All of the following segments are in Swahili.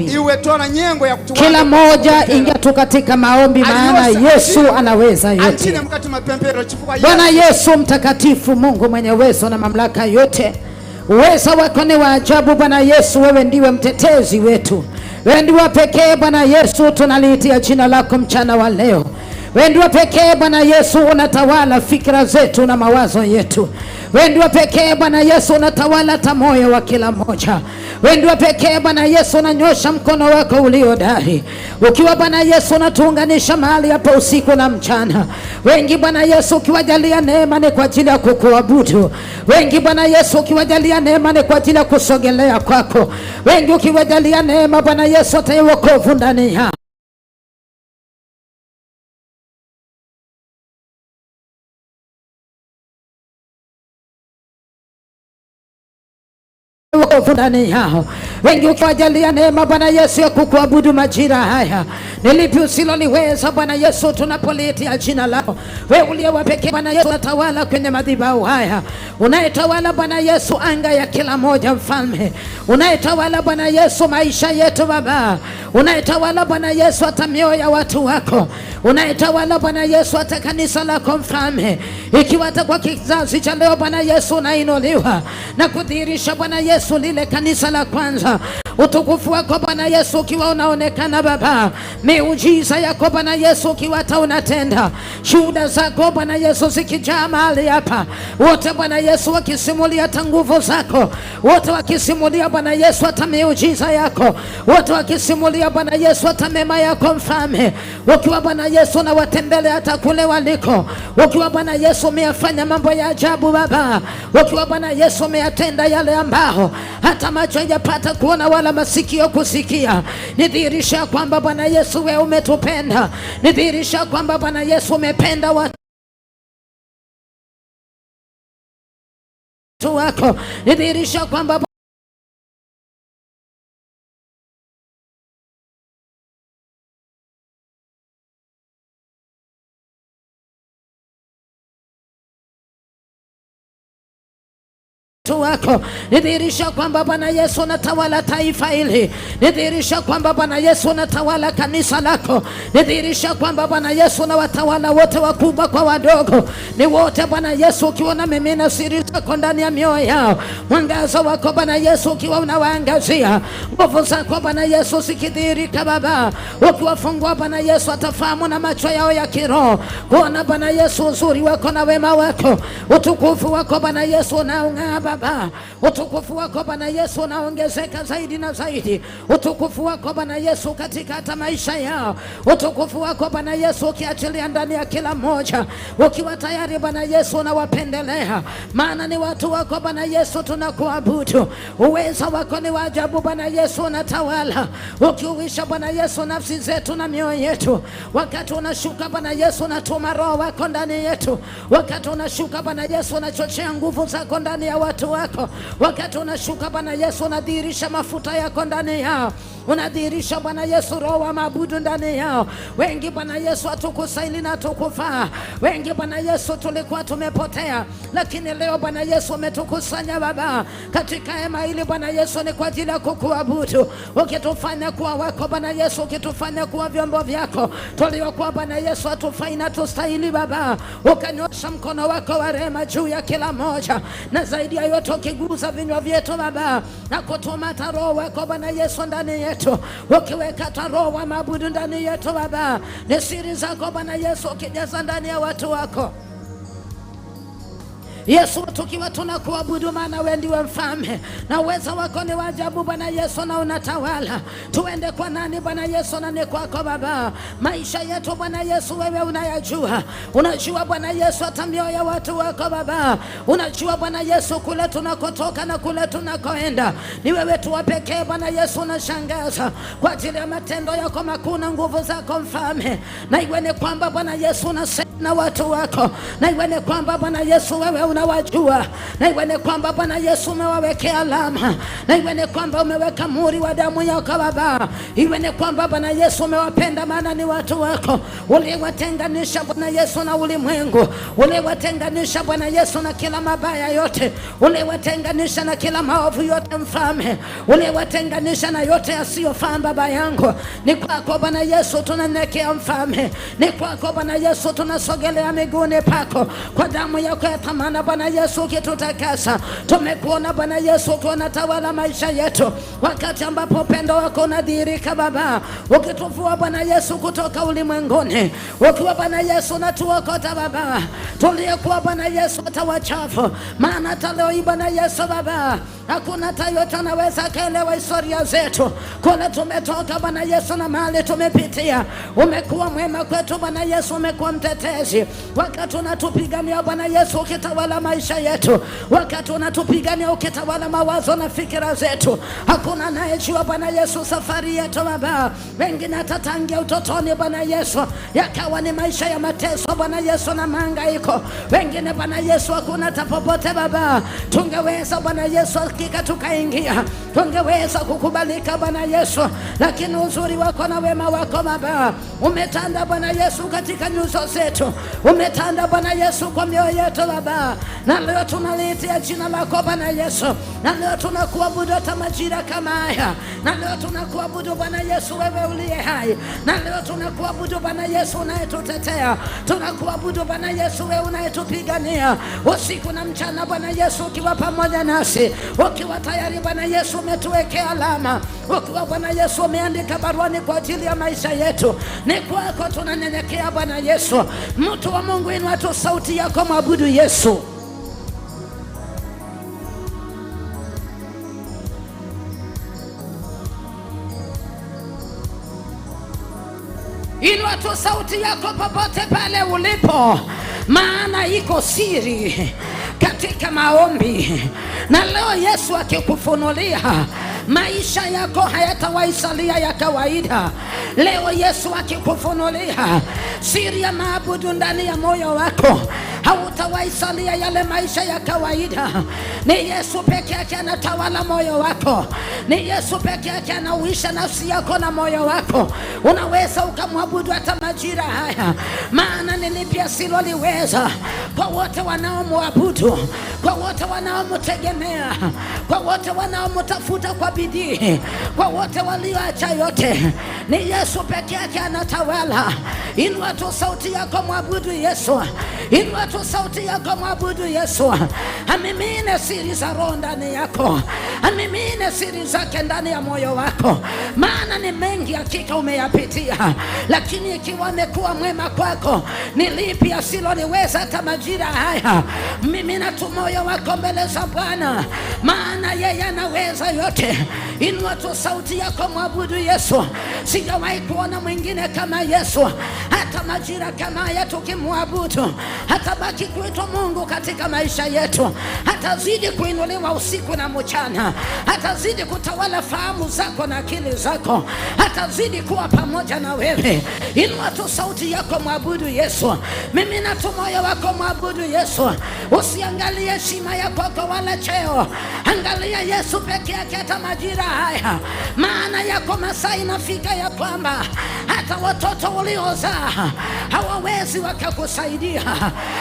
Iwe tona nyengo ya kutuwa. Kila moja ingia tu katika maombi, maana Yesu anaweza yote. Bwana Yesu mtakatifu, Mungu mwenye uwezo na mamlaka yote, uweza wako ni wa ajabu. Bwana Yesu, wewe ndiwe mtetezi wetu, wewe ndiwe pekee. Bwana Yesu, tunaliitia jina lako mchana wa leo. Wewe ndiwe pekee Bwana Yesu, unatawala fikra zetu na mawazo yetu. Wewe ndiwe pekee Bwana Yesu, unatawala hata moyo wa kila mmoja. Wewe ndiwe pekee Bwana Yesu, unanyosha mkono wako uliodari, ukiwa Bwana Yesu unatuunganisha mahali hapa usiku na mchana. Wengi Bwana Yesu ukiwajalia neema ni kwa ajili ya kukuabudu. Wengi Bwana Yesu ukiwajalia neema ni kwa ajili ya kusogelea kwako. Wengi ukiwajalia neema Bwana Yesu hata wokovu ndani yao. Ndani yao wengi ukiwajalia neema Bwana Yesu ya kukuabudu majira haya. Nilipi usiloliweza Bwana Yesu, tunapoliitia jina lako. Wewe uliye wa pekee Bwana Yesu, unatawala kwenye madhabahu haya. Unayetawala Bwana Yesu anga ya kila moja, mfalme. Unayetawala Bwana Yesu maisha yetu Baba. Unayetawala Bwana Yesu hata mioyo ya watu wako. Unayetawala Bwana Yesu hata kanisa lako, mfalme. Ikiwa hata kwa kizazi cha leo Bwana Yesu unainuliwa na kudhihirisha Bwana Yesu lile kanisa la kwanza. Utukufu wako Bwana Yesu ukiwa unaonekana Baba, miujiza yako Bwana Yesu ukiwa hata unatenda, shuhuda zako Bwana Yesu zikijaa mahali hapa, wote Bwana Yesu wakisimulia hata nguvu zako, wote wakisimulia Bwana Yesu hata miujiza yako, wote wakisimulia Bwana Yesu hata mema yako, mfalme. Ukiwa Bwana Yesu na watembele hata kule waliko, ukiwa Bwana Yesu umeyafanya mambo ya ajabu Baba, ukiwa Bwana Yesu umeyatenda yale ambao hata macho hayajapata kuona wala masikio kusikia. Nidhihirisha kwamba Bwana Yesu wewe umetupenda. Nidhihirisha kwamba Bwana Yesu umependa watu wako. Nidhihirisha kwamba wako. Nidhihirisha kwamba Bwana Yesu unatawala taifa hili. Nidhihirisha kwamba Bwana Yesu unatawala kanisa lako. Nidhihirisha kwamba Bwana Yesu unawatawala wote, wakubwa kwa wadogo. Ni wote Bwana Yesu ukiwa unamimina siri zako ndani ya mioyo yao. Mwangaza wako Bwana Yesu ukiwa unawaangazia. Nguvu zako Bwana Yesu zikidhihirika Baba, ukiwafungua Bwana Yesu atafahamu na macho yao ya kiroho kuona Bwana Yesu uzuri wako na wema wako. Utukufu wako Bwana Yesu unaong'aa Baba. Utukufu wako Bwana Yesu unaongezeka zaidi na zaidi. Utukufu wako Bwana Yesu katika hata maisha yao. Utukufu wako Bwana Yesu ukiachilia ndani ya kila mmoja, ukiwa tayari Bwana Yesu unawapendelea, maana ni watu wako Bwana Yesu tunakuabudu. Uweza wako ni wajabu Bwana Yesu, unatawala ukiuisha Bwana Yesu nafsi zetu na mioyo yetu. Wakati unashuka Bwana Yesu unatuma roho wako ndani yetu. Wakati unashuka Bwana Yesu unachochea nguvu zako ndani ya watu wako. Wakati unashuka Bwana Yesu unadhihirisha mafuta yako ndani yao. Unadhihirisha Bwana Yesu roho wa maabudu ndani yao. Wengi Bwana Yesu hatukusaili na tukufaa. Wengi Bwana Yesu tulikuwa tumepotea, lakini leo Bwana Yesu umetukusanya Baba katika hema hili Bwana Yesu, ni kwa ajili ya kukuabudu. Ukitufanya kuwa wako Bwana Yesu, ukitufanya kuwa vyombo vyako tuliokuwa Bwana Yesu hatufai na tustahili Baba, ukanyosha mkono wako wa rehema juu ya kila moja, na zaidi ya yote ukiguza vinywa vyetu Baba na kutuma roho wako Bwana Yesu ndani yetu, ukiweka roho wa maabudu ndani yetu Baba. Ni siri zako Bwana Yesu ukijaza ndani ya watu wako Yesu, tukiwa tunakuabudu, maana wewe ndiwe mfalme na uweza wako ni wajabu Bwana Yesu, na unatawala. Tuende kwa nani Bwana Yesu? Na ni kwako Baba. Maisha yetu Bwana Yesu wewe unayajua. Unajua Bwana Yesu hata mioyo ya watu wako Baba. Unajua Bwana Yesu kule tunakotoka na kule tunakoenda. Ni wewe tu pekee Bwana Yesu unashangaza kwa ajili ya matendo yako makuu na nguvu zako mfalme. Na iwe ni kwamba Bwana Yesu unasema na watu wako. Na iwe ni kwamba Bwana Yesu wewe unawajua, na iwe ni kwamba Bwana Yesu umewawekea alama, na iwe ni kwamba umeweka muri wa damu yako Baba, iwe ni kwamba Bwana Yesu umewapenda, maana ni watu wako. Uliwatenganisha Bwana Yesu na ulimwengu, uliwatenganisha Bwana Yesu na kila mabaya yote, uliwatenganisha na kila maovu yote Mfalme, uliwatenganisha na yote yasiyofaa Baba yangu. Ni kwako Bwana Yesu tunanyenyekea Mfalme, ni kwako Bwana Yesu tunasogelea miguuni pako, kwa damu yako ya thamani Bwana Yesu ukitutakasa. Tumekuona Bwana Yesu ukiona tawala maisha yetu, wakati ambapo upendo wako unadhihirika Baba, ukituvua Bwana Yesu kutoka ulimwenguni, ukiwa Bwana Yesu unatuokota Baba, tuliyekuwa Bwana Yesu tawachafu. Maana hata leo hii Bwana Yesu Baba, hakuna yote anaweza kaelewa historia zetu, kule tumetoka Bwana Yesu na mahali tumepitia. Umekuwa mwema kwetu Bwana Yesu, umekuwa mtetezi wakati unatupigania Bwana Yesu ukitawala maisha yetu, wakati unatupigania ukitawala mawazo na fikira zetu. Hakuna anayejua Bwana Yesu safari yetu Baba, wengine atatangia utotoni Bwana Yesu yakawa ni maisha ya mateso Bwana Yesu na mahangaiko, wengine Bwana Yesu hakuna tapopote Baba tungeweza Bwana Yesu hakika tukaingia, tungeweza kukubalika Bwana Yesu, lakini uzuri wako na wema wako Baba umetanda Bwana Yesu katika nyuso zetu, umetanda Bwana Yesu kwa mioyo yetu Baba, na leo tunaliitia jina lako Bwana Yesu, na leo tunakuabudu hata majira kama haya, na leo tunakuabudu Bwana Yesu wewe uliye hai, na leo tunakuabudu Bwana Yesu unayetutetea, tunakuabudu Bwana Yesu wewe unayetupigania usiku na mchana Bwana Yesu, ukiwa pamoja nasi, ukiwa tayari Bwana Yesu umetuwekea alama, ukiwa Bwana Yesu umeandika baruani kwa ajili ya maisha yetu. Ni kwako tunanyenyekea Bwana Yesu. Mtu wa Mungu, inua tu sauti yako, mwabudu Yesu. Inua tu sauti yako popote pale ulipo, maana iko siri katika maombi, na leo Yesu akikufunulia maisha yako hayatawaisalia ya kawaida. Leo Yesu akikufunulia siri ya maabudu ndani ya moyo wako, hautawaisalia yale maisha ya kawaida. Ni Yesu peke yake anatawala moyo wako, ni Yesu peke yake anauisha nafsi yako na moyo wako. Unaweza ukamwabudu hata majira haya, maana ni lipi asiloliweza kwa wote wanaomwabudu, kwa wote wanaomtegemea, kwa wote wanaomtafuta kwa bidii, kwa wote walioacha yote. Ni Yesu peke yake anatawala. Inua tu sauti yako, mwabudu Yesu. Inua tu sauti yako, mwabudu Yesu. Amimine siri za Roho ndani yako, amimine siri zake ndani ya moyo wako, maana ni mengi hakika umeyapitia, lakini ikiwa amekuwa mwema kwako, ni lipi asiloliweza hata majira haya? Mimina tu moyo wako mbele za Bwana, maana yeye anaweza yote. Inua tu sauti yako, mwabudu Yesu. Sijawahi kuona mwingine kama Yesu. Hata majira kama haya tukimwabudu, hatabaki kuitwa Mungu katika maisha yetu, hatazidi kuinuliwa usiku na mchana, hatazidi kutawala fahamu zako na akili zako, hatazidi kuwa pamoja na wewe. Inua tu sauti yako, mwabudu Yesu. Mimina tu moyo wako, mwabudu Yesu. Usiangalie heshima yako wala cheo, angalia Yesu peke yake hata majira haya, maana yako masaa inafika ya kwamba hata watoto uliozaa hawawezi wakakusaidia,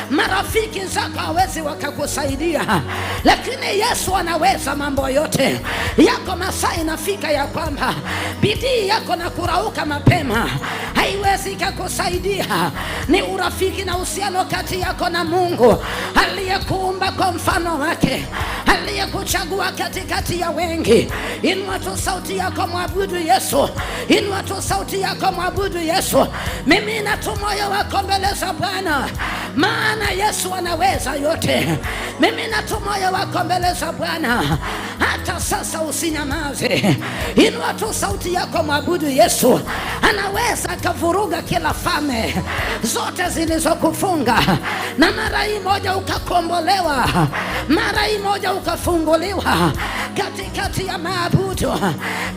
marafiki zako hawezi wakakusaidia, lakini Yesu anaweza mambo yote. Yako masaa inafika ya kwamba bidii yako na kurauka mapema haiwezi kukusaidia. Ni urafiki na uhusiano kati yako na Mungu aliyekuumba kwa mfano wake, aliyekuchagua katikati ya wengi. Inua tu sauti yako, mwabudu Yesu. Inua tu sauti yako, mwabudu Yesu. Mimina tu moyo wako mbele za Bwana, maana Yesu anaweza yote. Mimina tu moyo wako mbele za Bwana. hata sasa usinyamaze. Inua tu sauti yako, mwabudu Yesu. Anaweza akavuruga kila falme zote zilizokufunga, na mara hii moja ukakombolewa, mara hii moja ukafunguliwa, katikati ya maabudu,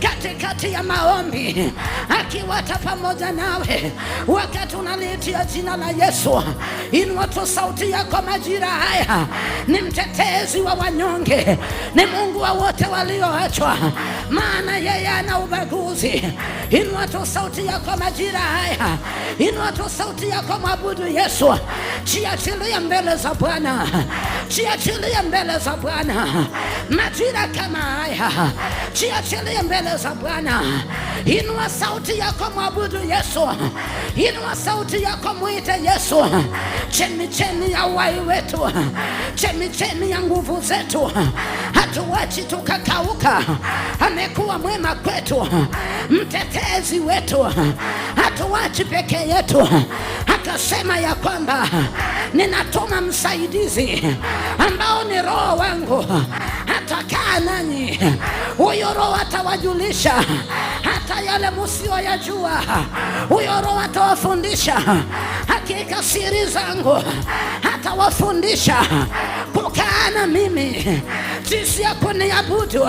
katikati ya maombi, akiwata pamoja nawe wakati unaliitia jina la Yesu. Inua tu sauti yako majira haya. Ni mtetezi wa wanyonge, ni Mungu wa wote walioachwa, maana yeye ana ubaguzi. Inua tu sauti yako majira haya, inua tu sauti yako, mwabudu Yesu. Jiachilie mbele za Bwana, jiachilie mbele za Bwana majira kama haya, jiachilie mbele za Bwana. Inua sauti yako, mwabudu Yesu. Inua sauti yako, muite Yesu. Chemichemi ya uhai wetu, chemichemi ya nguvu zetu, hatuachi tukakauka. Amekuwa mwema kwetu, mtetezi wetu, hatuachi peke yetu. Akasema ya kwamba ninatuma msaidizi ambao ni Roho wangu, atakaa nanyi. Huyo Roho atawajulisha hata yale msioyajua. Huyo Roho atawafundisha hakika siri zangu, atawafundisha kukaa na mimi, jinsi ya kuniabudu,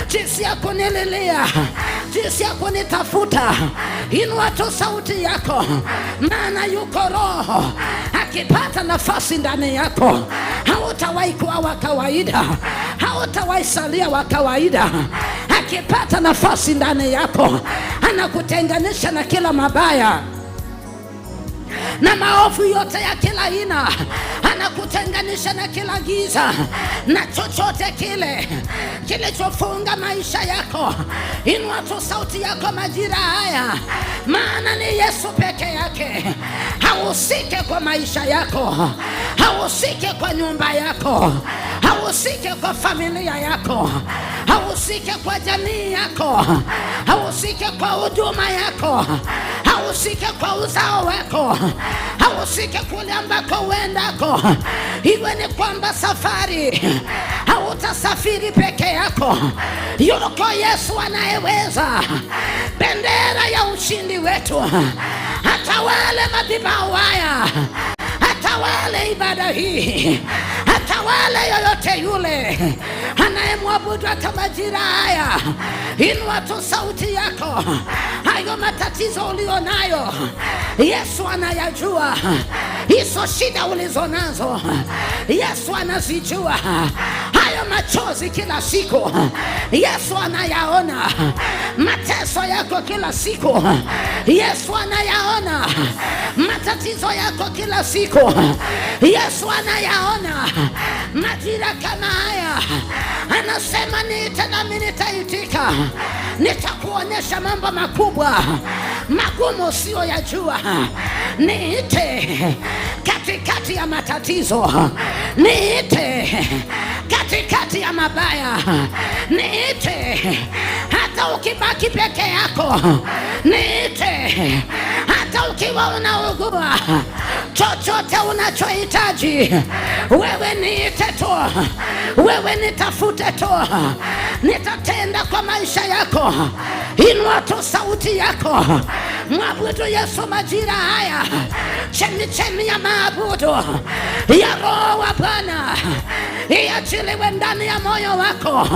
jinsi ya kunililia, jinsi ya kunitafuta. Inua tu sauti yako, maana yuko Roho. Akipata nafasi ndani yako, hautawahi kuwa wa kawaida, hautawahi salia wa kawaida. Akipata nafasi ndani yako, anakutenganisha na kila mabaya na maovu yote ya kila aina, anakutenganisha na kila giza na chochote kile kilichofunga maisha yako. Inua tu sauti yako majira haya, maana ni Yesu peke yake hahusike kwa maisha yako, hahusike kwa nyumba yako, hahusike kwa familia yako, hahusike kwa jamii yako, hahusike kwa huduma yako, hahusike kwa uzao wako, hahusike kule ambako uendako. Iwe ni kwamba safari, hautasafiri peke yako. Yuko Yesu anayeweza. Bendera ya ushindi wetu, atawale madhabahu haya, atawale ibada hii, atawale yoyote yule anayemwabudu hata majira haya. Inua tu sauti yako. Hayo matatizo ulionayo, Yesu anayajua. Hizo shida ulizonazo, Yesu anazijua. Hayo machozi kila siku, Yesu anayaona. Mateso yako kila siku, Yesu anayaona. Matatizo yako kila siku, Yesu anayaona. Majira kama haya anasema, niite nami nitaitika, nitakuonyesha mambo makubwa magumu usiyoyajua. Niite katikati ya matatizo, niite katikati ya mabaya, niite hata ukibaki peke yako, niite hata ukiwa unaugua. Chochote unachohitaji wewe niite tu, wewe nitafute tu, nitatenda kwa maisha yako. Inua tu sauti yako, mwabudu Yesu majira haya. Chemichemi ya maabudu ya Roho wa Bwana iachiliwe ndani ya moyo wako,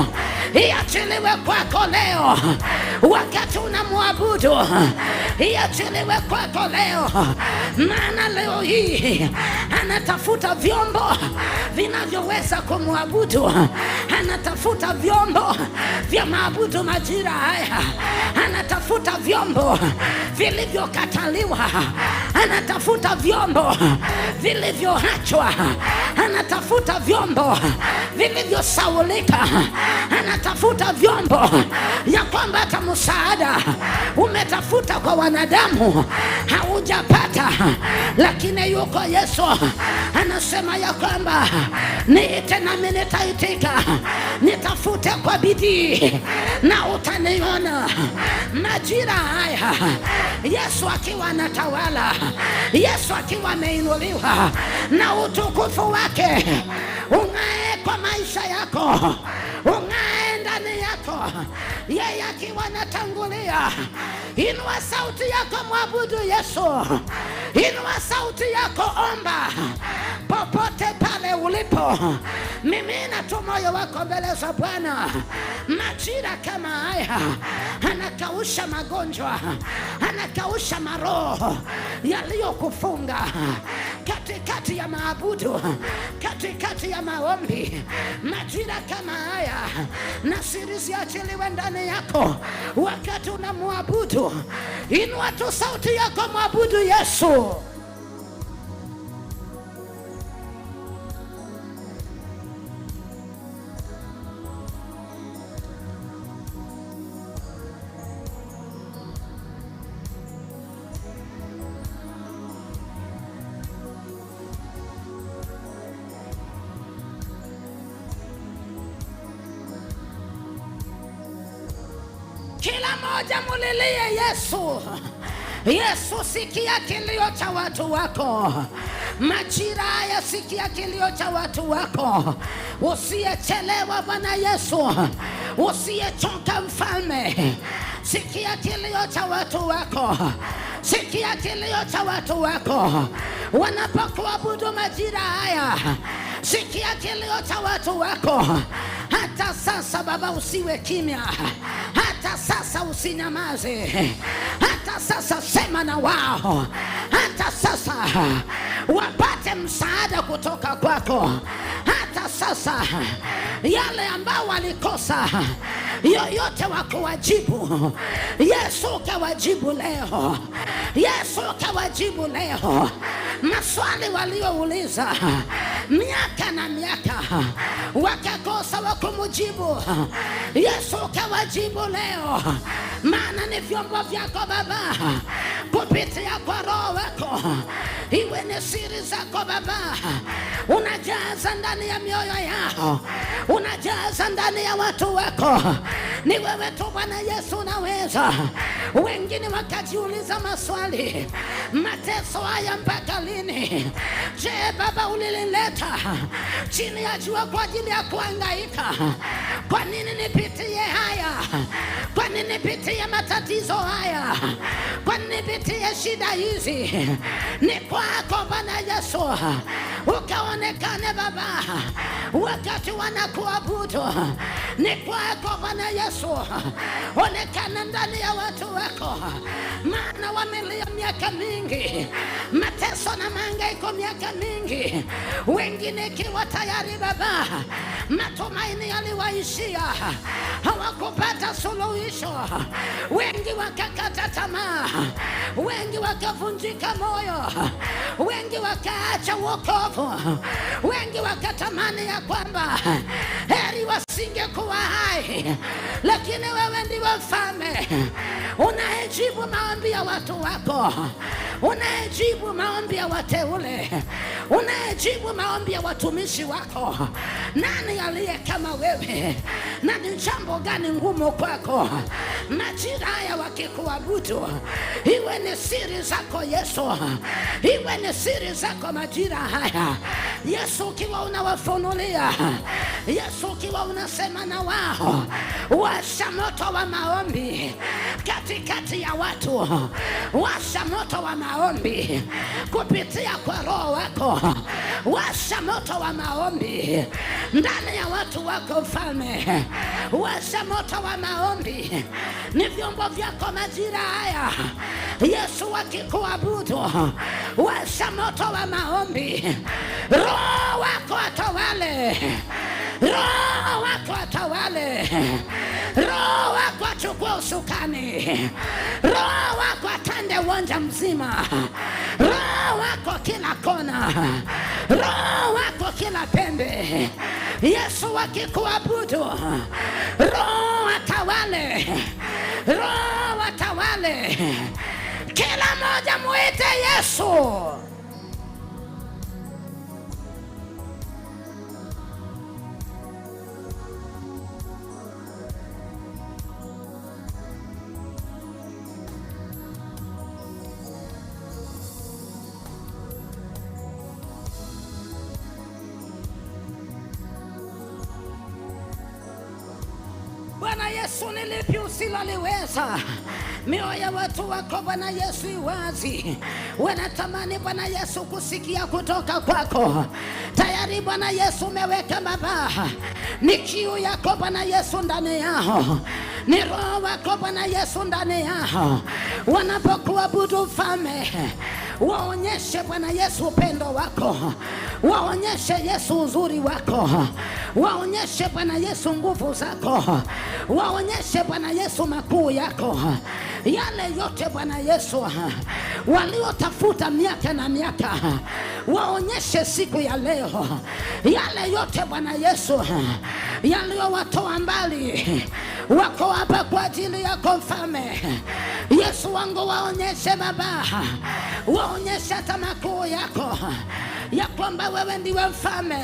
iachiliwe kwako leo wakati unamwabudu, iachiliwe kwako leo. Maana leo hii anatafuta vyombo vinavyoweza kumwabudu, anatafuta vyombo vya maabudu majira haya, anatafuta vyombo vilivyokataliwa, anatafuta vyombo vilivyoachwa, anatafuta vyombo vilivyosaulika, anatafuta vyombo ya kwamba hata msaada umetafuta kwa wanadamu haujapata, lakini yuko Yesu anasema ya kwamba niite nami nitaitika, nitafute kwa bidii na utaniona. Majira haya Yesu akiwa anatawala, Yesu akiwa ameinuliwa na utukufu wake ung'ae kwa maisha yako, ung'ae ndani yako, yeye akiwa anatangulia. Inua sauti yako, mwabudu Yesu. Inua sauti yako, omba popote pale ulipo. Mimina tu moyo wako mbele za Bwana. Majira kama haya anakausha magonjwa, anakausha maroho yaliyokufunga. Katikati ya maabudu, katikati ya maombi, majira kama haya na siri ziachiliwe ndani yako wakati unamwabudu. Inua tu sauti yako, mwabudu Yesu. Kila moja mulilie Yesu. Yesu, sikia kilio cha watu wako. Majira haya sikia kilio cha watu wako. Usiyechelewa Bwana Yesu, usiyechoka Mfalme. Sikia kilio cha watu wako. Sikia kilio cha watu wako wanapokuabudu majira haya. Sikia kilio cha watu wako. Hata sasa Baba, usiwe kimya. Hata sasa usinyamaze. Hata sasa sema na wao. Hata sasa wapate msaada kutoka kwako. Hata sasa yale ambao walikosa yoyote wakuwajibu, Yesu kawajibu leo. Yesu kawajibu leo maswali waliouliza miaka na miaka wakakosa wakumujibu. Yesu kawajibu leo, maana ni vyombo vyako Baba, kupitia kwa Roho wako. Iwe ni siri zako Baba, unajaza ndani ya mioyo yao, unajaza ndani ya watu wako. Ni wewe tu Bwana Yesu unaweza. Wengine wakajiuliza maswali, mateso haya mpaka lini? Je, Baba ulilileta chini ya jua kwa ajili ya kuhangaika? Kwa nini nipitie haya? Kwa nini nipitie matatizo haya? Kwa nini nipitie shida hizi? Ni kwako Bwana Yesu ukaonekane Baba wakati wanakuabudu. Ni kwako Bwana Yesu onekana ndani ya watu wako, maana wamelia miaka mingi, mateso na mahangaiko miaka mingi. Wengine ikiwa tayari Baba matumaini yaliwaishia, hawakupata suluhisho. Wengi wakakata tamaa, wengi wakavunjika moyo, wengi wakaacha wokovu, wengi wakatamani ya kwamba heri wasingekuwa hai. Lakini wewe ndiwe Mfalme unayejibu maombi ya watu wako, unayejibu maombi ya wateule, unayejibu maombi ya watumishi wako. Nani aliye kama wewe? Na ni jambo gani ngumu kwako? Majira haya wakikuabudu, iwe ni siri zako Yesu, iwe ni siri zako majira haya Yesu, ukiwa unawafunulia, Yesu ukiwa unasema na wao. Washa moto wa maombi katikati ya watu, washa moto wa maombi kupitia kwa Roho wako. Washa moto wa maombi ndani ya watu wako Mfalme, washa moto wa maombi. Ni vyombo vyako majira haya Yesu wakikuabudu, washa moto wa maombi. Roho wako atawale, Roho wako atawale, Roho wako achukue usukani, Roho wako atande uwanja mzima, Roho wako kila kona, Roho wako kila pembe. Yesu wakikuabudu, Roho atawale, Roho atawale. Kila moja muite Yesu. Yesu, ni lipi usiloliweza? Mioyo ya watu wako Bwana Yesu iwazi, wanatamani Bwana Yesu kusikia kutoka kwako. Tayari Bwana Yesu umeweka mabaha, ni kiu yako Bwana Yesu ndani yao, ni roho wako Bwana Yesu ndani yao. Wanapokuabudu Mfalme, waonyeshe Bwana Yesu upendo wako, waonyeshe Yesu uzuri wako, waonyeshe Bwana Yesu nguvu zako, waonyeshe Bwana Yesu makuu yako. Yale yote Bwana Yesu waliotafuta miaka na miaka, waonyeshe siku ya leo. Yale yote Bwana Yesu yaliyowatoa mbali, wako hapa kwa ajili yako Mfalme. Yesu wangu, waonyeshe Baba, waonyeshe hata makuu yako, ya kwamba wewe ndiwe Mfalme,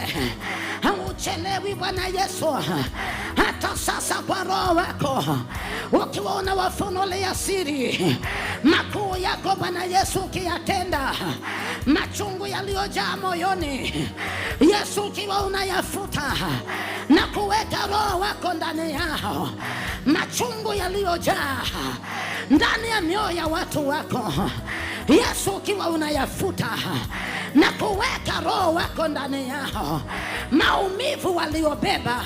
hauchelewi Bwana Yesu. Hata sasa kwa roho wako, ukiwa unawafunulia siri makuu yako Bwana Yesu, ukiyatenda machungu yaliyojaa moyoni, Yesu ukiwa unayafuta na kuweka roho wako ndani yao, machungu yaliyojaa ndani ya mioyo ya watu wako, Yesu ukiwa unayafuta na kuweka roho wako ndani yao, maumivu waliobeba,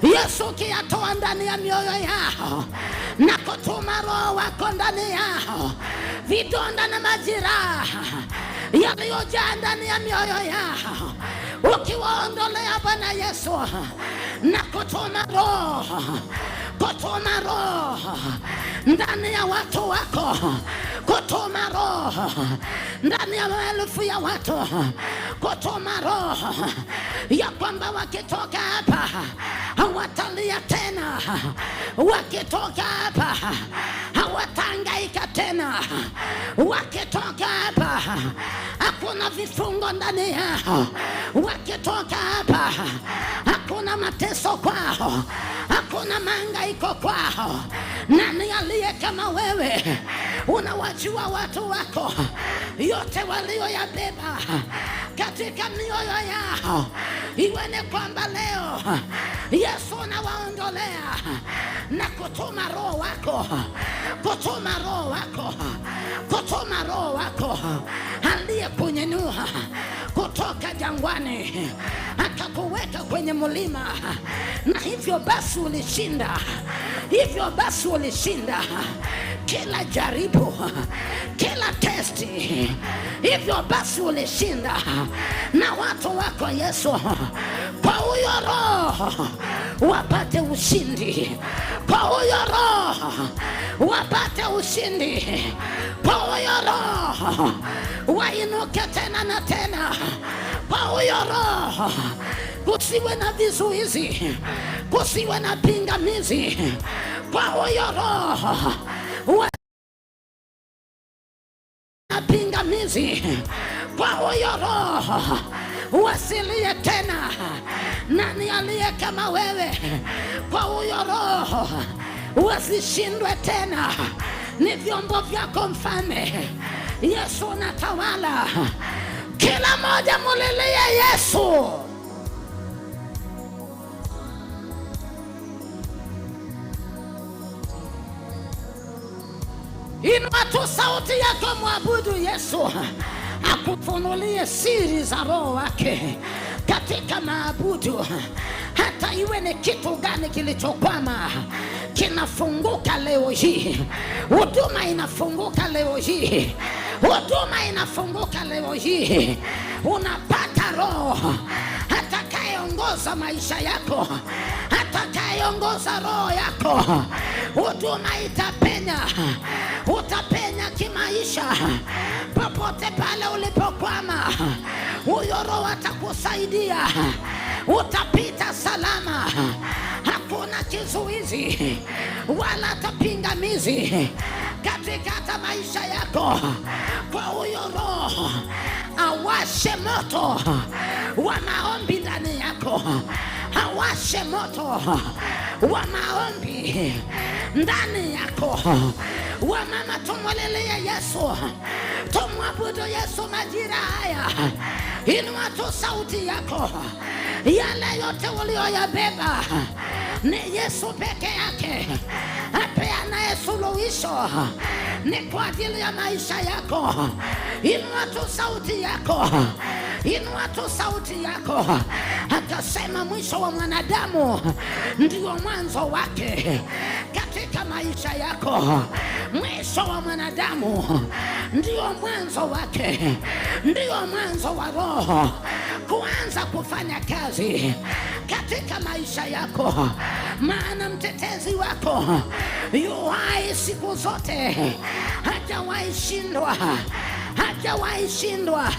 Yesu ukiyatoa ndani ya mioyo yao na kutuma roho wako ndani yao, vidonda na majeraha yaliyojaa ndani ya mioyo yao, ukiwaondolea Bwana Yesu na kutuma roho ndani ya watu wako, kutuma roho ndani ya maelfu ya watu, kutuma roho ya kwamba wakitoka hapa hawatalia tena, wakitoka hapa hawatangaika tena, wakitoka hapa hakuna vifungo ndani yao, wakitoka hapa hakuna mateso kwao, hakuna mangaiko kwao. Nani aliye kama wewe? Unawajua watu wako yote walioyabeba katika mioyo yao, iwe ni kwamba leo Yesu anawaondolea na kutuma roho wako, kutuma roho wako, kutuma roho wako aliyekunyanyua kutoka jangwani akakuweka kwenye mlima, na hivyo basi ulishinda, hivyo basi ulishinda kila jaribu, kila testi, hivyo basi ulishinda. Na watu wako Yesu, kwa huyo roho wapate ushindi, kwa huyo roho wapate ushindi, kwa huyo roho wainuke tena na tena, kwa huyo roho kusiwe na vizuizi, kusiwe na pingamizi, kwa huyo roho pingamizi, kwa huyo roho wasilie tena. Nani aliye kama wewe? Kwa huyo roho wasishindwe tena. Ni vyombo vyako Mfalme. Yesu unatawala. Kila moja mulilie Yesu. Inua tu sauti yako, mwabudu Yesu akufunulie siri za roho wake katika maabudu. Hata iwe ni kitu gani kilichokwama, kinafunguka leo hii. Huduma inafunguka leo hii, huduma inafunguka leo hii. Unapata roho atakayeongoza maisha yako, atakayeongoza roho yako. Huduma itapenya, utapenya kimaisha popote pale ulipokwama. Huyo roho atakusaidia, utapita salama. Hakuna kizuizi wala pingamizi katika maisha yako. Kwa huyo roho awashe moto wa maombi ndani yako, awashe moto wa maombi ndani yako. Wamama, tumwelele Yesu, tumwabudu Yesu majira haya. Inua tu sauti yako. Yale yote ulioyabeba Ni Yesu peke yake apeanaye suluhisho. Ni kwa ajili ya maisha yako. Inua tu sauti yako, inua tu sauti yako. Akasema mwisho wa mwanadamu ndio mwanzo wake. Katika maisha yako, mwisho wa mwanadamu ndio mwanzo wake, ndio mwanzo wa Roho kuanza kufanya kazi katika maisha yako. Maana mtetezi wako yu hai siku zote, hajawahi shindwa, hajawahi shindwa.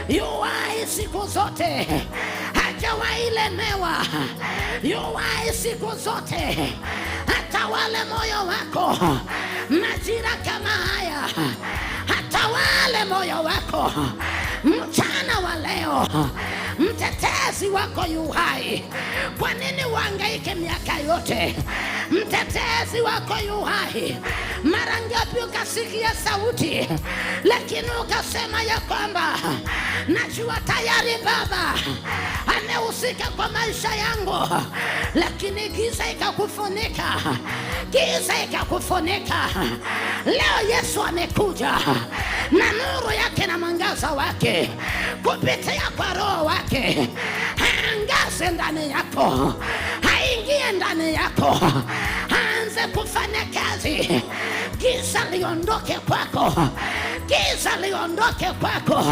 Yu hai siku zote, hajawahi lemewa. Yu hai siku zote, atawale moyo wako majira kama haya, atawale moyo wako mchana wa leo. Mtetezi wako yu hai. Kwa nini uhangaike miaka yote? Mtetezi wako yu hai. Mara ngapi ukasikia sauti lakini ukasema ya kwamba najua tayari Baba amehusika kwa maisha yangu, lakini giza ikakufunika, giza ikakufunika. Leo Yesu amekuja na nuru yake na mwangaza wake kupitia kwa Roho wake. Haangaze ndani yako, haingie ndani yako, aanze kufanya kazi. Giza liondoke kwako, giza liondoke kwako.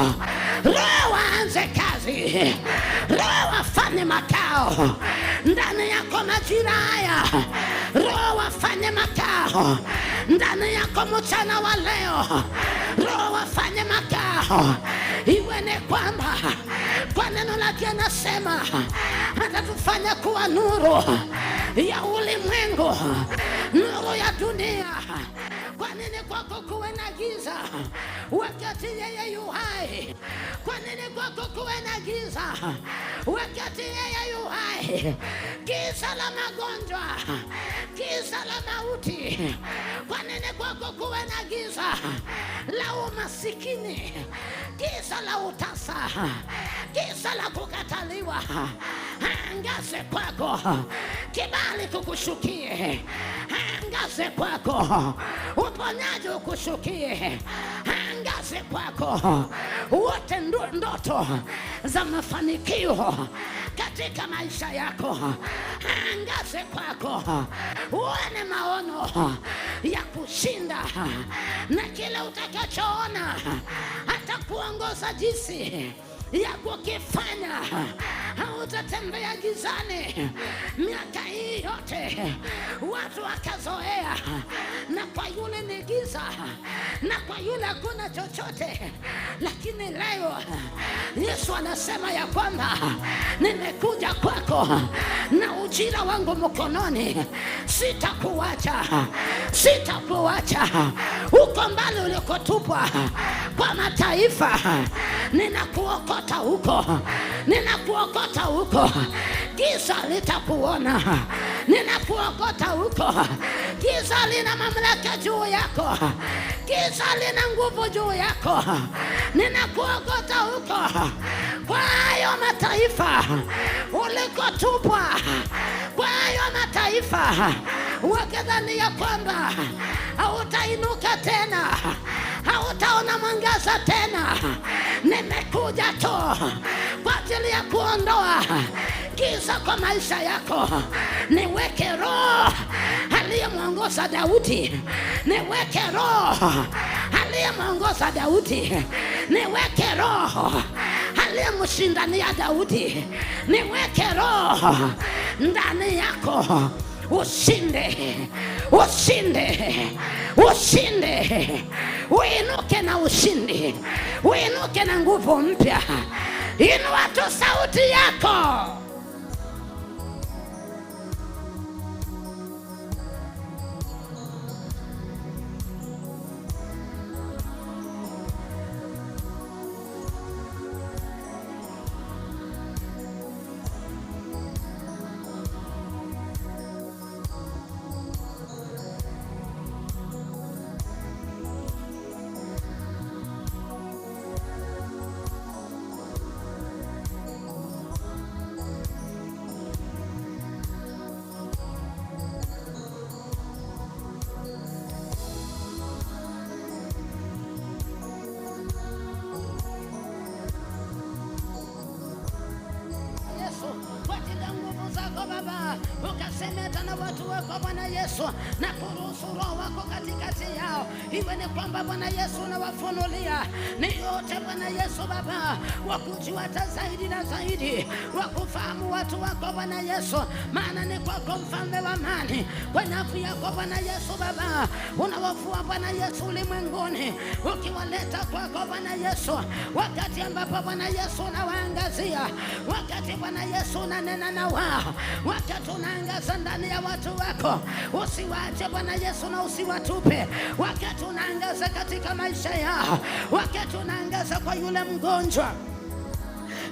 Roho aanze kazi, Roho afanye makao ndani yako majira haya. Roho afanye makao ndani yako mchana wa leo. Roho afanye makao. Iwe ni kwamba kwa neno lake anasema atatufanya kuwa nuru ya ulimwengu, nuru ya dunia. Kwa nini kwako kuwe na giza wakati yeye yu hai? Kwa nini kwako kuwe na giza wakati yeye yu hai? Giza la magonjwa, giza la mauti. Kwa nini kwako kuwe na giza la umasikini, giza la utasa, giza la kukataliwa? Angaze kwako, kibali kukushukie. Angaze kwako, uponyaji ukushukie. Angaze kwako, wote ndoto za mafanikio katika maisha yako. Angaze kwako, uone maono ya kushinda, na kile utakachoona atakuongoza jinsi ya kukifanya. Hautatembea gizani. Miaka hii yote watu wakazoea, na kwa yule ni giza, na kwa yule hakuna chochote. Lakini leo Yesu anasema ya kwamba nimekuja kwako na ujira wangu mkononi. Sitakuacha, sitakuacha. Uko mbali ulikotupwa kwa mataifa, ninakuokota huko, ninakuokota huko. Giza litakuona, ninakuokota huko. Giza lina mamlaka juu yako, giza lina nguvu juu yako. Ninakuokota huko kwa hayo mataifa ulikotupwa, kwa hayo mataifa wakadhania kwamba hautainuka tena, hautaona mwangaza tena. Nimekuja tu kwa ajili ya kuondoa giza kwa maisha yako. Niweke Roho aliyemwongoza Daudi, niweke Roho aliyemwongoza Daudi, niweke Roho aliyemshindania Daudi, niweke Roho ndani yako. Ushinde, ushinde, ushinde. Uinuke na ushindi, uinuke na nguvu mpya. Inua tu sauti yako. na watu wako Bwana Yesu, na kuruhusu Roho wako katikati yao. Iwe ni kwamba Bwana Yesu unawafunulia ni yote Bwana Yesu Baba, wakujua hata zaidi na zaidi, wakufahamu watu wako Bwana Yesu, maana ni kwako mfalme wa amani. Kwa nafsi yako Bwana Yesu Baba, unawafua Bwana Yesu ulimwenguni, ukiwaleta kwako Bwana Yesu, wakati ambapo Bwana Yesu unawaangazia, wakati Bwana Yesu unanena na wao, wakati unaangaza ndani ya watu wako. Usiwache Bwana Yesu na usiwatupe, wakati unaangaza katika maisha yao, wakati unaangaza kwa yule mgonjwa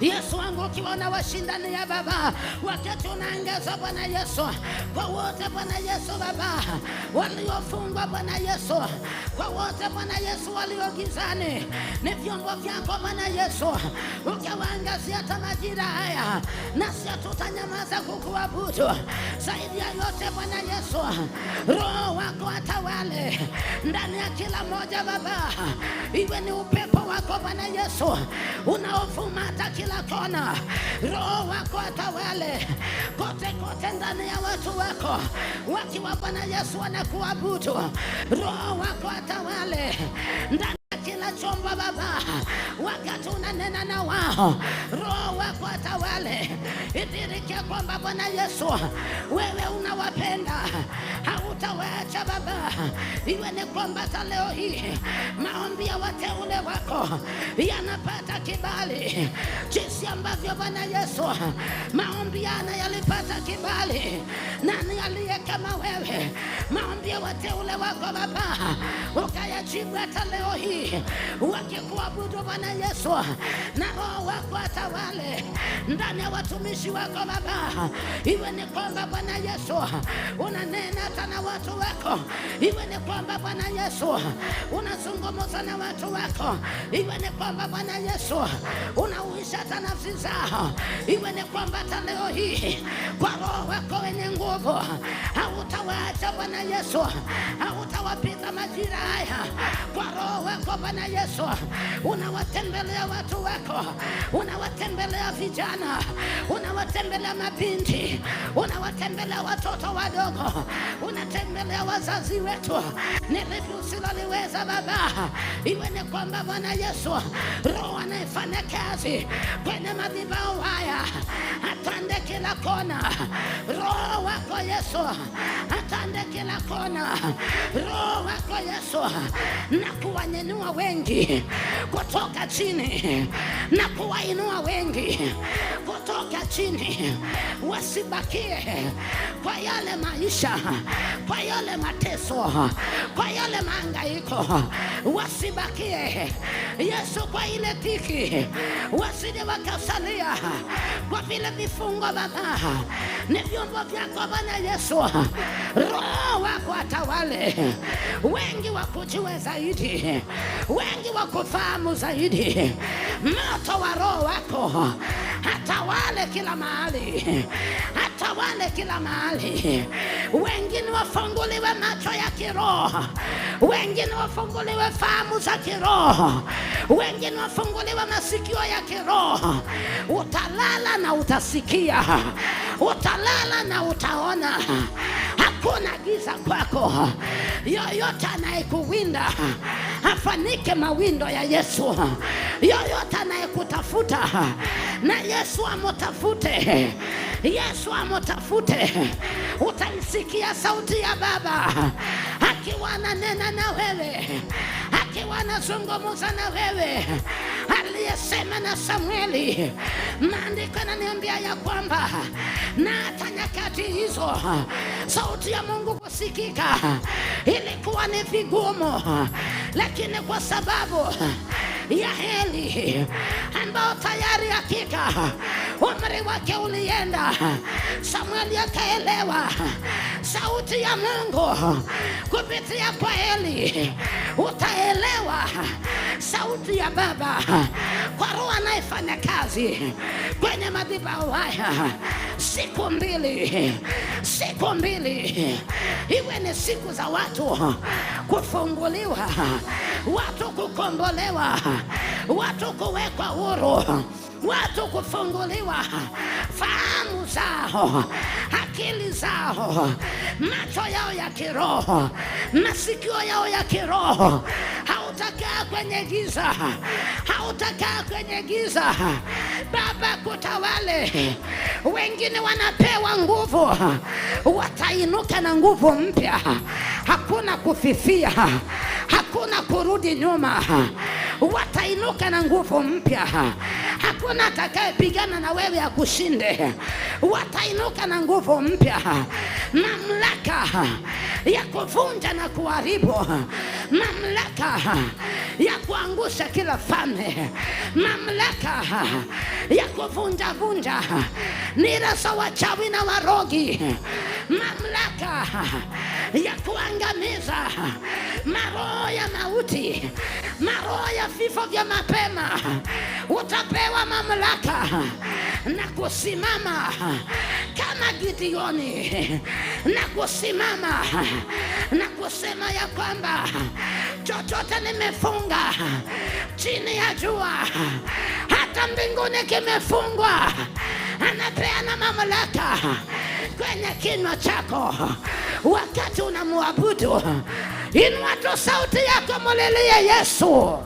Yesu wangu, ukiona washindani ya Baba, wakati unaangaza Bwana Yesu kwa wote Bwana Yesu Baba waliofungwa Bwana Yesu, kwa wote Bwana Yesu waliogizani, ni vyombo vyako Bwana Yesu, ukiwaangazia hata majira haya, nasi tutanyamaza kukuabudu. Zaidi ya yote Bwana Yesu, Roho wako atawale ndani ya kila moja Baba, iwe ni upepo wako Bwana Yesu unaovuma hata kila kona. Roho wako atawale kote kote ndani ya watu wako, wakiwa Bwana Yesu wanakuabudu. Roho wako atawale ndani ya kila chombo Baba, wakati unanena na wao. Roho wako atawale, idirike kwamba Bwana Yesu wewe unawapenda, hautawaacha Baba. Iwe ni kwamba hata leo hii maombi ya wateule wako yanapata kibali, jinsi ambavyo Bwana Yesu maombi yana yalipata kibali. Nani aliye kama wewe? Maombi ya wateule wako Baba ukayajibu hata leo hii, wakikuabudu Bwana Yesu, na Roho wako atawale ndani ya watumishi wako Baba. Iwe ni kwamba Bwana Yesu unanena hata na watu wako, iwe ni kwamba Bwana Yesu unazungumza na watu wako, iwe ni kwamba Bwana Yesu unauisha hata nafsi zao, iwe ni kwamba hata leo hii kwa Roho wako wenye nguvu hautawaacha Bwana Yesu, hautawapita majira haya. Kwa Roho wako Bwana Yesu unawatembelea watu wako, unawatembelea vijana, unawatembelea mabinti, unawatembelea watoto wadogo, unatembelea wazazi wetu. Ni lipi usiloliweza Baba? Iwe ni kwamba Bwana Yesu Roho anayefanya kazi kwenye madhabahu haya atande kila kona. Roho wako Yesu atande kila kona. Roho wako Yesu na kuwanyanyua wengi kutoka chini, na kuwainua wengi kutoka chini, wasibakie kwa yale maisha, kwa yale mateso, kwa yale mahangaiko, wasibakie Yesu kwa ile dhiki, wasije wakasalia kwa vile vifungo Baba. Ni vyombo vyako Bwana Yesu, Roho wako atawale, wengi wakujue zaidi, wengi wakufahamu zaidi. Moto wa Roho wako atawale kila mahali, atawale kila mahali. Wengine wafunguliwe macho ya kiroho, wengine wafunguliwe fahamu za kiroho, wengine wafunguliwe masikio ya kiroho. Utalala na utasikia, utalala na utaona. Hakuna giza kwako. Yoyote anayekuwinda afanike mawindo ya Yesu. Yoyote anayekutafuta na Yesu amutafute, Yesu amutafute. Utaisikia sauti ya Baba akiwa ananena na wewe, akiwa anazungumza na wewe, aliyesema na Samueli. Maandiko yananiambia ya kwamba na hata nyakati hizo sauti ya Mungu kusikika ilikuwa ni vigumu, lakini kwa sababu ya Eli ambao tayari hakika umri wake ulienda, Samueli akaelewa sauti ya Mungu kupitia kwa Eli. Utaelewa sauti ya Baba kwa Roho anayefanya kazi kwenye madhabahu haya. Siku mbili iwe ni siku za watu kufunguliwa, watu kukombolewa, watu kuwekwa huru, watu kufunguliwa fahamu zao. akili zao, macho yao ya kiroho, masikio yao ya kiroho. Hautakaa kwenye giza, hautakaa kwenye giza. Baba, kutawale. Wengine wanapewa nguvu, watainuka na nguvu mpya. Hakuna kufifia, hakuna kurudi nyuma. Watainuka na nguvu mpya. Hakuna atakayepigana na wewe akushinde. Watainuka na nguvu mpya. Mamlaka ya kuvunja na kuharibu, mamlaka ya kuangusha kila falme, mamlaka ya kuvunja vunja nira za wachawi na warogi, mamlaka ya kuangamiza maroho ya mauti, maroho ya vifo vya mapema. Utapewa mamlaka na kusimama kama Gideoni, na kusimama na kusema ya kwamba chochote nimefunga chini ya jua, hata mbinguni kimefungwa. Anapeana mamlaka kwenye kinywa chako wakati unamwabudu. Inua tu sauti yako, mulilie Yesu.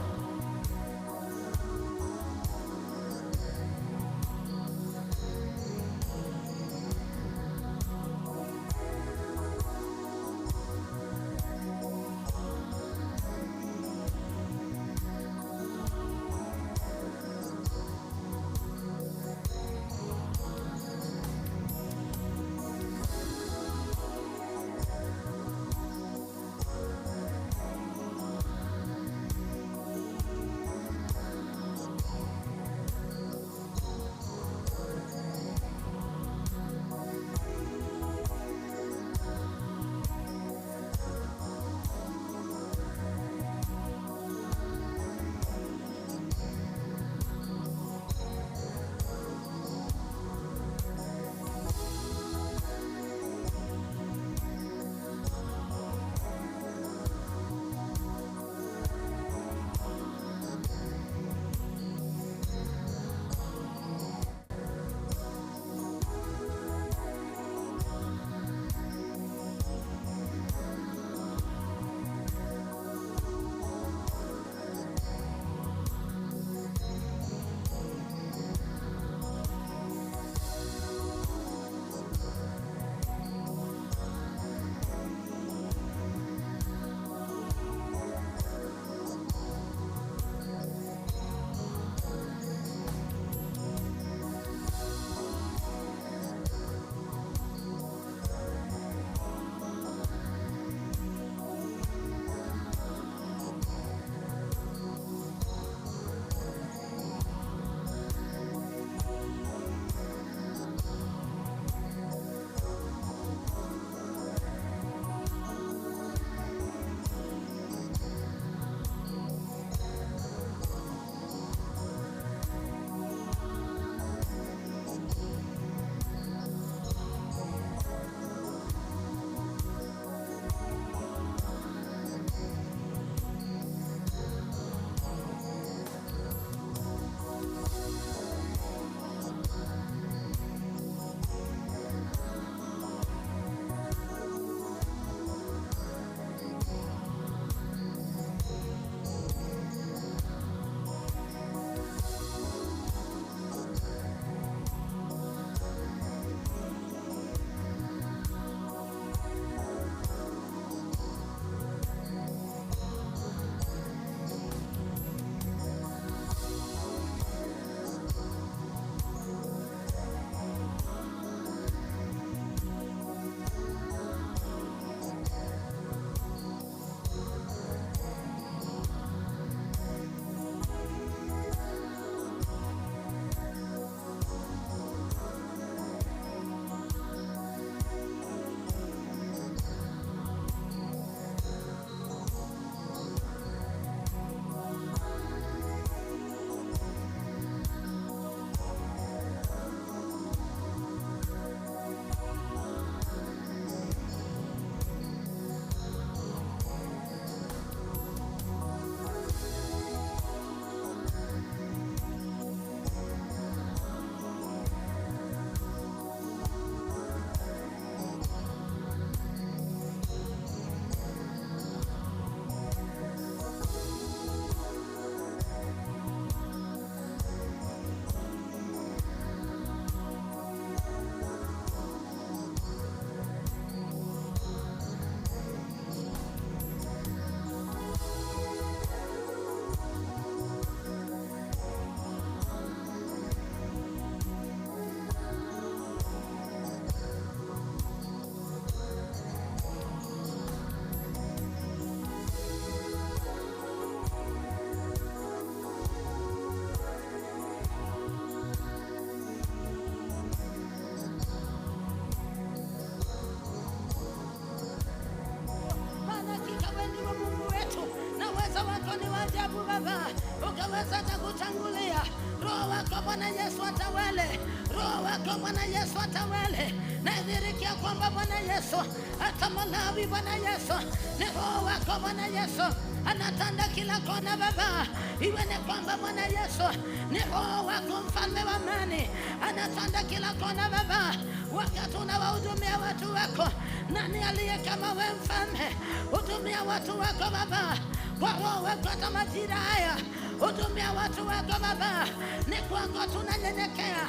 ajabu Baba, ukaweza kutangulia. Roho wako Bwana Yesu atawale, Roho wako Bwana Yesu atawale. Nadhirikia kwamba Bwana Yesu hata Malawi Bwana Yesu ni Roho wako Bwana Yesu anatanda kila kona Baba, iwe ni kwamba Bwana Yesu ni Roho wako mfalme wa amani anatanda kila kona Baba. Wakati unawahudumia watu wako, nani aliye kama wewe mfalme? Hudumia watu wako Baba kwa Roho wako hata majira haya. Hudumia watu wako Baba, ni kwako tunanyenyekea,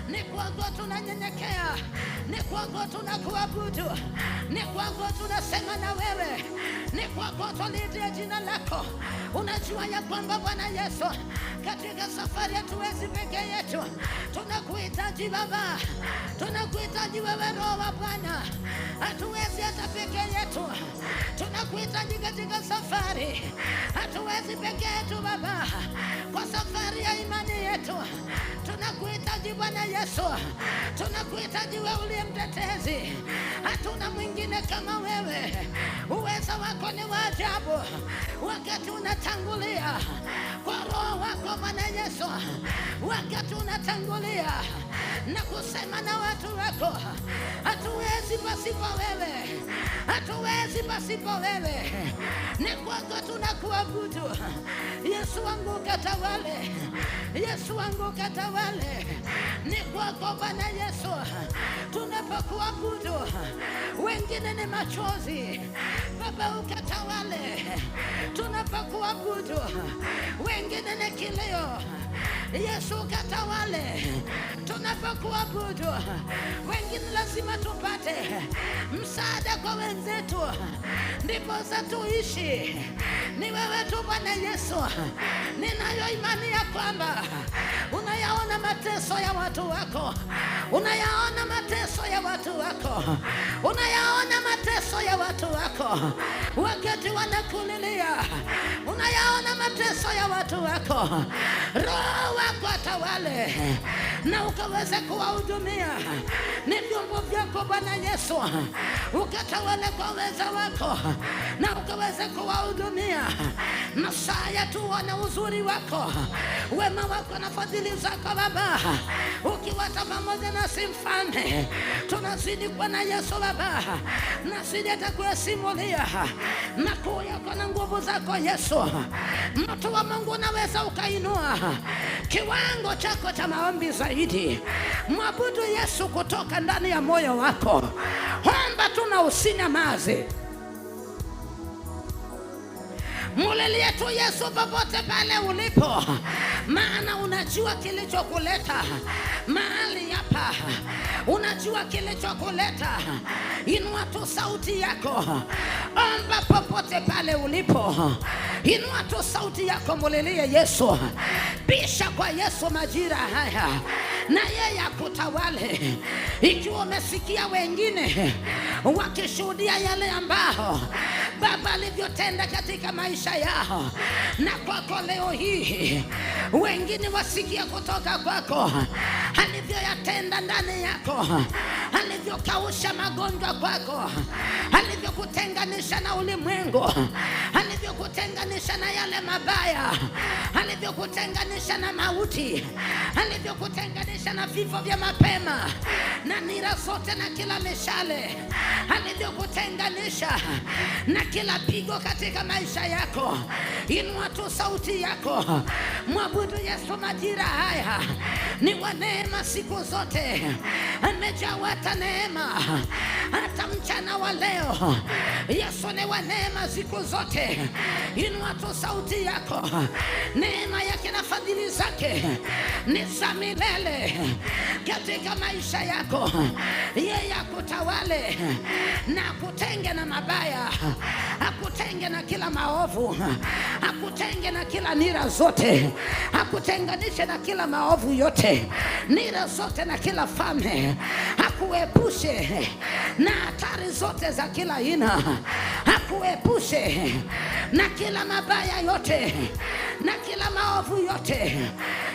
ni kwako tunanyenyekea, ni kwako tunakuabudu, ni kwako tunasema na wewe, ni kwako tuliitia jina lako. Unajua ya kwamba Bwana Yesu katika safari hatuwezi peke yetu, tunakuhitaji Baba, tunakuhitaji wewe Roho wa Bwana, hatuwezi hata peke yetu, tunakuhitaji katika safari, hatuwezi peke yetu Baba, kwa safari ya imani yetu tunakuhitaji Bwana Yesu, tunakuhitaji wewe uliye mtetezi, hatuna mwingine kama wewe. Uwezo wako ni wa ajabu, wakati unatangulia kwa Roho wako Bwana Yesu, wakati unatangulia na kusema na watu wako, hatuwezi pasipo wewe, hatuwezi pasipo wewe, ni kwako tunakuabudu. Yesu wangu katawale, Yesu wangu katawale, ni kwako Bwana Yesu tunapokuabudu. Wengine ni machozi Baba, ukatawale tunapokuabudu. Wengine ni kilio, Yesu katawale tunapokuabudu. Wengine lazima tupate msaada kwa wenzetu ndipo za tuishi. Ni wewe tu Bwana Yesu, ninayo imani ya kwamba unayaona mateso ya watu wako, unayaona mateso ya watu wako, unayaona mateso ya watu wako wakati wanakulilia, unayaona mateso ya watu wako. Roho wako atawale na ukaweze kuwahudumia. Ni vyombo vyako Bwana Yesu, ukatawale kwa uweza wako na ukaweze kuwahudumia. Masaya tuone uzuri wako, wema wako na fadhili zako Baba, ukiwata pamoja nasi mfalme. Tunazidi Bwana Yesu Baba, nazidi hata kuyasimulia makuu yako na nguvu zako Yesu. Mtu wa Mungu unaweza ukainua kiwango chako cha maombi zaidi. Mwabudu Yesu kutoka ndani ya moyo wako, omba tuna usinyamaze. Mulilie tu Yesu popote pale ulipo, maana unajua kilichokuleta mahali hapa, unajua kilichokuleta. Inua tu sauti yako, omba popote pale ulipo, inua tu sauti yako, mulilie Yesu. Bisha kwa Yesu majira haya na yeye akutawale. Ikiwa umesikia wengine wakishuhudia yale ambao Baba alivyotenda katika maisha yao, na kwako leo hii wengine wasikia kutoka kwako alivyoyatenda ndani yako, alivyokausha magonjwa kwako, alivyokutenganisha na ulimwengu, alivyokutenganisha na yale mabaya, alivyokutenganisha na mauti, alivyokutenganisha na vifo vya mapema na nira zote na kila mishale, alivyokutenganisha na kila pigo katika maisha yako. Inua tu sauti yako, mwabudu Yesu majira haya. Ni wa neema siku zote, amejawa hata neema hata mchana wa leo. Yesu ni wa neema siku zote. Inua tu sauti yako, neema yake na fadhili zake ni za milele katika maisha yako. Yeye akutawale na akutenge na mabaya, akutenge na kila maovu, akutenge na kila nira zote, akutenganishe na kila maovu yote, nira zote na kila fame, akuepushe na hatari zote za kila aina, akuepushe na kila mabaya yote, na kila maovu yote.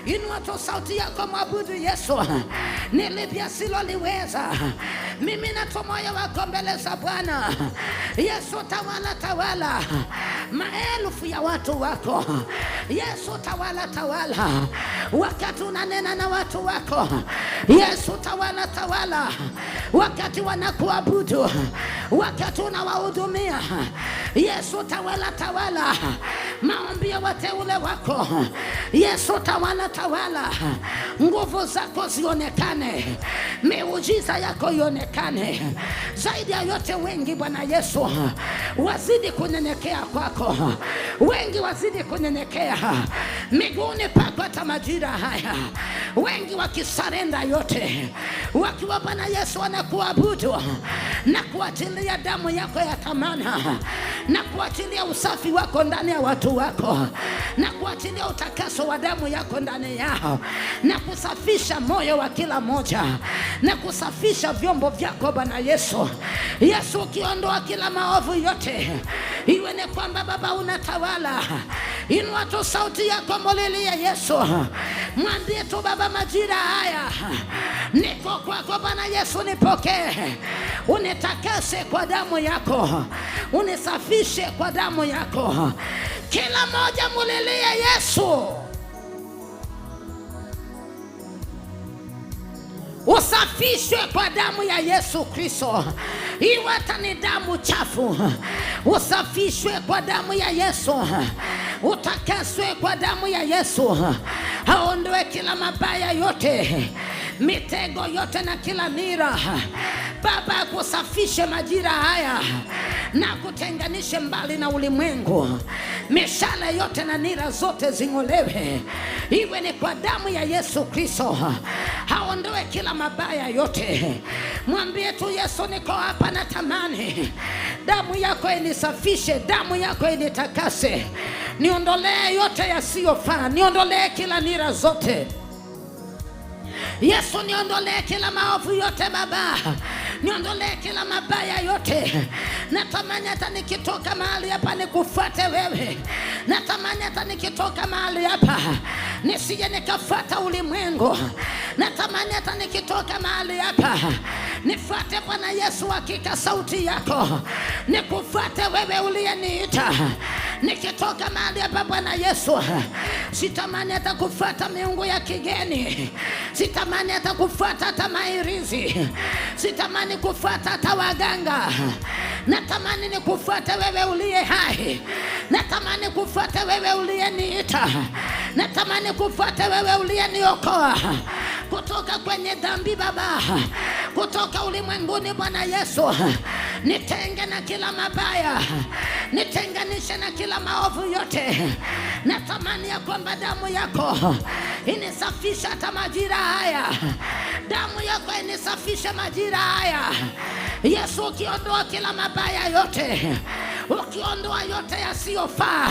Inua tu sauti yako, mwabudu Yesu. Ni lipi asiloliweza? Mimi natoa moyo wako mbele za Bwana. Yesu tawala, tawala maelfu ya watu wako. Yesu tawala, tawala wakati unanena na watu wako. Yesu tawala, tawala wakati wanakuabudu, wakati unawahudumia. Yesu tawala, tawala maombi ya wateule wako. Yesu tawala, tawala nguvu zako zionekane, miujiza yako ionekane. Zaidi ya yote, wengi Bwana Yesu wazidi kunyenyekea kwako, wengi wazidi kunyenyekea miguuni pako hata majira haya, wengi wakisarenda yote, wakiwa Bwana Yesu wanakuabudu na kuachilia damu yako ya thamana, na kuachilia usafi wako ndani ya watu wako, na kuachilia utakaso wa damu yako ndani yao, na kusafisha moyo wa kila moja, na kusafisha vyombo vyako Bwana Yesu. Yesu, ukiondoa kila maovu yote, iwe ni kwamba Baba unatawala. Inua tu sauti yako, mlilie Yesu. Mwambie tu Baba, majira haya niko kwako Bwana Yesu, nipokee. Unitakase kwa damu yako, unisafishe kwa damu yako. Kila moja mlilie Yesu. Usafishwe kwa damu ya Yesu Kristo. Iwe hata ni damu chafu, usafishwe kwa damu ya Yesu. Utakaswe kwa damu ya Yesu. Aondoe kila mabaya yote, mitego yote na kila nira. Baba, kusafishe majira haya na kutenganishe mbali na ulimwengu. Mishale yote na nira zote zing'olewe, iwe ni kwa damu ya Yesu Kristo. Aondoe kila mabaya yote. Mwambie tu Yesu, niko hapa, natamani damu yako inisafishe, damu yako initakase. Niondolee yote yasiyofaa, niondolee kila nira zote. Yesu, niondolee kila maovu yote Baba, niondolee kila mabaya yote. Natamani hata nikitoka mahali hapa nikufuate wewe. Natamani hata nikitoka mahali hapa nisije nikafuata ulimwengu. Natamani hata nikitoka mahali hapa nifuate Bwana Yesu, hakika sauti yako, nikufuate wewe uliyeniita. Nikitoka mahali hapa Bwana Yesu, sitamani hata kufuata miungu ya kigeni, sitamani hata kufuata hata mairizi, sitamani kufuata hata waganga. Natamani nikufuate wewe uliye hai. Natamani kufuate wewe uliyeniita. Natamani kufuate wewe uliyeniokoa kutoka kwenye dhambi Baba, kutoka ulimwenguni Bwana Yesu. Nitenge na kila mabaya, nitenganishe na kila maovu yote. Natamani ya kwamba damu yako inisafisha hata majira haya, damu yako inisafishe majira haya. Yesu, ukiondoa kila mabaya yote, ukiondoa yote yasiyofaa,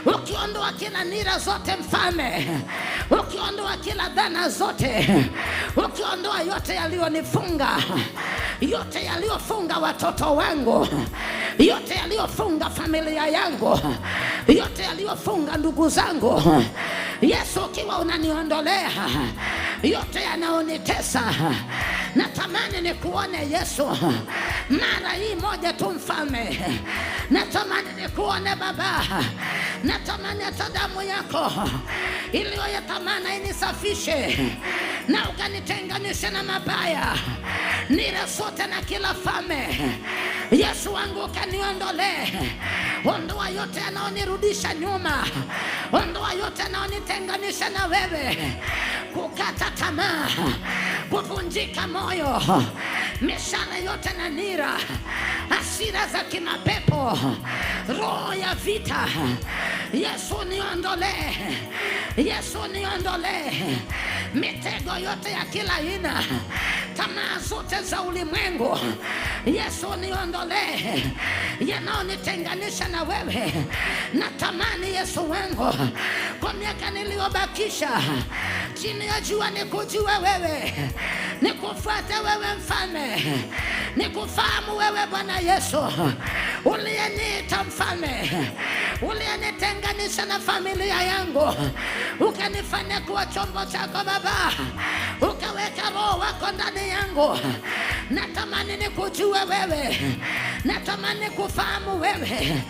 ukiondoa kila nira zote Mfalme, ukiondoa kila dhana zote, ukiondoa yote yaliyonifunga, yote yaliyofunga watoto wangu, yote yaliyofunga familia yangu, yote yaliyofunga ndugu zangu. Yesu, ukiwa unaniondolea yote yanaonitesa, natamani nikuone Yesu mara hii moja tu Mfalme. Natamani nikuone Baba. Natamani hata damu yako iliyo ya thamani inisafishe na ukanitenganishe na mabaya, nira sote na kila fame. Yesu wangu, ukaniondolee. Ondoa yote yanaonirudisha nyuma, ondoa yote yanaonitenganisha na wewe, kukata tamaa, kuvunjika moyo, mishale yote na nira, hasira za kimapepo, roho ya vita. Yesu, niondolee. Yesu, niondolee mitego yote ya kila aina, tamaa zote za ulimwengu. Yesu, niondolee yanaonitenganisha na wewe. Natamani Yesu wangu, kwa miaka niliyobakisha chini ya jua nikujue wewe, nikufuate wewe Mfalme, nikufahamu wewe Bwana Yesu uliyeniita Mfalme, uliyenitenganisha na familia yangu, ukanifanya kuwa chombo chako Baba, ukaweka Roho wako ndani yangu. Natamani nikujue wewe, natamani kufahamu wewe.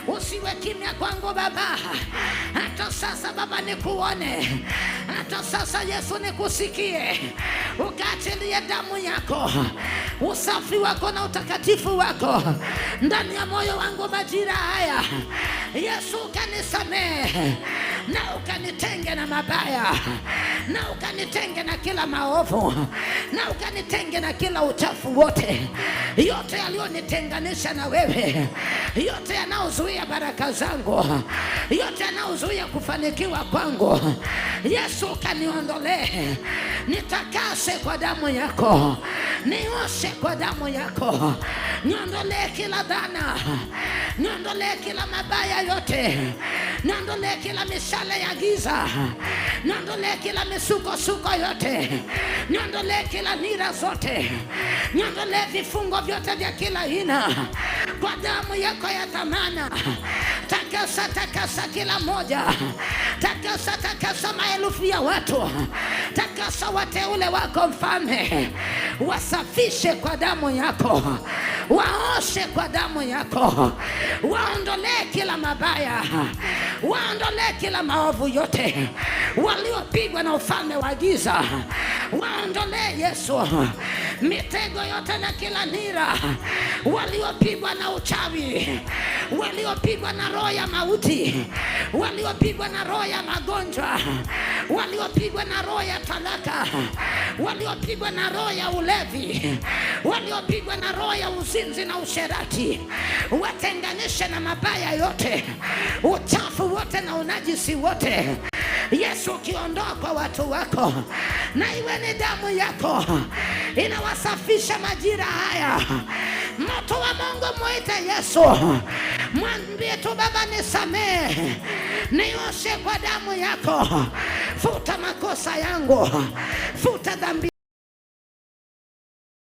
Usiwe kimya kwangu Baba, hata sasa Baba nikuone, hata sasa Yesu nikusikie. Ukaachilie damu yako, usafi wako na utakatifu wako ndani ya moyo wangu majira haya. Yesu ukanisamehe na ukanitenge na mabaya, na ukanitenge na kila maovu, na ukanitenge na kila uchafu wote, yote yaliyonitenganisha na wewe, yote yanayozuia baraka zangu, yote yanayozuia kufanikiwa kwangu. Yesu ukaniondolee, nitakase kwa damu yako, nioshe kwa damu yako, niondolee kila dhana, niondolee kila mabaya yote, niondolee kila mishale ya giza, niondolee kila misukosuko yote, niondolee kila nira zote, niondolee vifungo vyote vya kila aina kwa damu yako ya thamana. Takasa, takasa kila moja, takasa, takasa maelfu ya watu, takasa wateule wako Mfalme, wasafishe kwa damu yako, waoshe kwa damu yako, waondolee kila mabaya, waondolee kila maovu yote, waliopigwa na ufalme wa giza, waondolee Yesu mitego yote na kila nira, waliopigwa na uchawi, waliopigwa na roho ya mauti, waliopigwa na roho ya magonjwa, waliopigwa na roho ya talaka, waliopigwa na roho ya ulevi, waliopigwa na roho ya uzinzi na usherati, watenganishe na mabaya yote, uchafu wote na unajisi wote. Yesu ukiondoa kwa watu wako, na iwe ni damu yako inawasafisha majira haya. Moto wa Mungu muite Yesu, mwambie tu Baba nisamehe, nioshe kwa damu yako, futa makosa yangu, futa dhambi